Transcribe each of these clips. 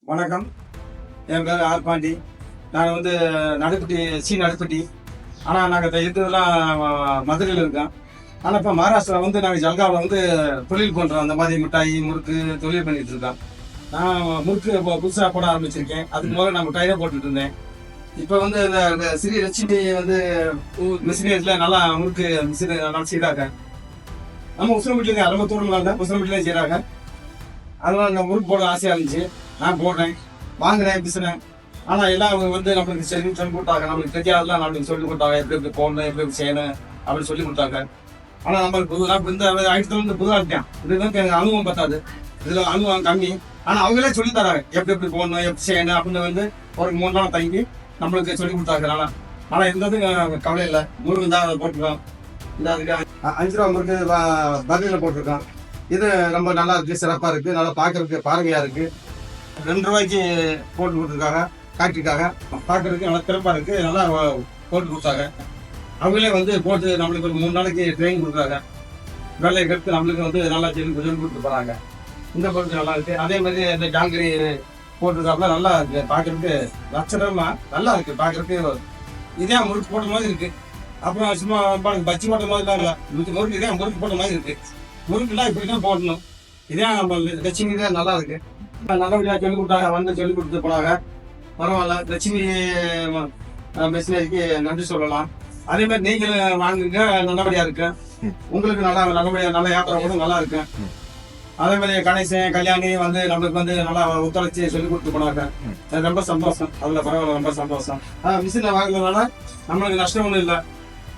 வணக்கம். என் பேர் ஆர் பாண்டி. நான் வந்து நடுப்பட்டி நடுப்பட்டி. ஆனால் நாங்கள் இருக்கிறதெல்லாம் மதுரையில் இருக்கோம். ஆனால் இப்போ மகாராஷ்டிரா வந்து நாங்கள் ஜல்காவில் வந்து தொழில் பண்ணுறோம். அந்த மாதிரி மிட்டாய் முறுக்கு தொழில் பண்ணிட்டு இருக்கோம். நான் முறுக்கு இப்போ புதுசாக போட ஆரம்பிச்சிருக்கேன். அதுக்கு முதல்ல நான் மிட்டாய் தான் போட்டுட்டு இருந்தேன். இப்போ வந்து இந்த ஸ்ரீ லட்சுமி வந்து மிஷினரியில் நல்லா முறுக்கு மிஷின் நல்லா செய்கிறாங்க. நம்ம முஸ்லிம் வீட்டில் அறுபத்தூரில் இல்லை முஸ்லிம் வீட்டிலே செய்கிறாங்க. அதனால் இந்த முறுக்கு போட ஆசையாக இருந்துச்சு. நான் போடுறேன், வாங்குறேன், பிசுனேன். ஆனால் எல்லாம் அவங்க வந்து நம்மளுக்கு சொல்லி கொடுத்தாங்க. நம்மளுக்கு தெரியாதெல்லாம் நம்மளுக்கு சொல்லி கொடுத்தாங்க. எப்படி எப்படி போடணும், எப்படி எப்படி செய்யணும் அப்படின்னு சொல்லி கொடுத்தாங்க. ஆனால் நம்மளுக்கு புதுசாக இந்த ஆயிரத்துல வந்து புதுசாக இருக்கேன். இதுதான் எனக்கு அனுபவம் பத்தாது. இதில் அனுபவம் கம்மி. ஆனால் அவங்களே சொல்லி தராங்க எப்படி எப்படி போடணும், எப்படி செய்யணும் அப்படின்னு வந்து ஒரு 3 நாள் தங்கி நம்மளுக்கு சொல்லி கொடுத்தாங்க. ஆனால் எந்த கவலை இல்லை. முருகன் தான் போட்டிருக்கோம். இந்த அதுக்கு 5 ரூபா முறுக்கு பர்னியில் போட்டிருக்கோம். இது ரொம்ப நல்லா இருக்குது, சிறப்பாக இருக்குது, நல்லா பார்க்கறதுக்கு பாருமையாக இருக்குது. 2 ரூபாய்க்கு போட்டு கொடுத்துருக்காங்க. காட்டிருக்காங்க, பார்க்கறதுக்கு நல்லா சிறப்பாக இருக்குது. நல்லா போட்டு கொடுத்தாங்க. அவங்களே வந்து போட்டு நம்மளுக்கு ஒரு 3 நாளைக்கு ட்ரெயின் கொடுக்குறாங்க. வேலையை கற்று நம்மளுக்கு வந்து நல்லா சொல்லி கொடுத்து போகிறாங்க. இந்த பொருட்கள் நல்லா இருக்குது. அதே மாதிரி இந்த ஜாங்கிரி போட்டிருக்காப்புல நல்லா இருக்குது. பார்க்கறதுக்கு லட்சணமாக நல்லா இருக்குது. பார்க்கறதுக்கு இதே முறுக்கு போட்ட மாதிரி இருக்குது. அப்புறம் சும்மா பச்சி போட்ட மாதிரிலாம் இல்லை. முறுக்கு இதே முறுக்கு போட்ட மாதிரி இருக்குது. முறுக்குலாம் இப்படி தான் போடணும். இதே நம்ம லட்சுமி தான் நல்லா இருக்குது. நல்லபடியாக சொல்லிக் கொடுத்தாங்க, வந்து சொல்லிக் கொடுத்து போனாங்க. பரவாயில்ல, லட்சுமி மிஷினரிக்கு நன்றி சொல்லலாம். அதே மாதிரி நீங்களும் வாங்குங்க, நல்லபடியா இருக்கு. உங்களுக்கு நல்லபடியா நல்ல வியாபாரம் கூட நல்லா இருக்கு. அதே மாதிரி கணேசன் கல்யாணி வந்து நம்மளுக்கு வந்து நல்லா ஒத்துழைச்சி சொல்லிக் கொடுத்து போனாங்க. ரொம்ப சந்தோஷம். அதுல பரவாயில்ல, ரொம்ப சந்தோஷம். மிஷினை வாங்குறதுனால நம்மளுக்கு நஷ்டம் ஒன்றும் இல்லை.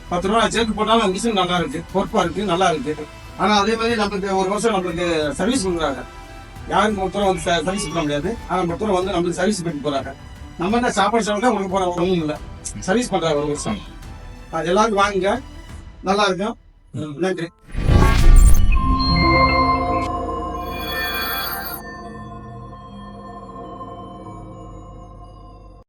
10 ரூபா சேர்த்து போட்டாலும் மிஷின் நல்லா இருக்கு, பொறுப்பா இருக்கு, நல்லா இருக்கு. ஆனா அதே மாதிரி நம்மளுக்கு 1 வருஷம் நம்மளுக்கு சர்வீஸ் கொடுக்குறாங்க. யாரும் ஒருத்தரம் வந்து சர்வீஸ் பண்ண முடியாது. ஆனால் ஒருத்தரம் வந்து நம்மளுக்கு சர்வீஸ் பண்ணி போறாங்க. நம்ம என்ன சாப்பாடு சாப்பிட்டா உங்களுக்கு போற ஒன்றும் இல்லை, சர்வீஸ் பண்றாங்க 1 வருஷம். அது எல்லாரும் வாங்குங்க, நல்லா இருக்கும். நன்றி.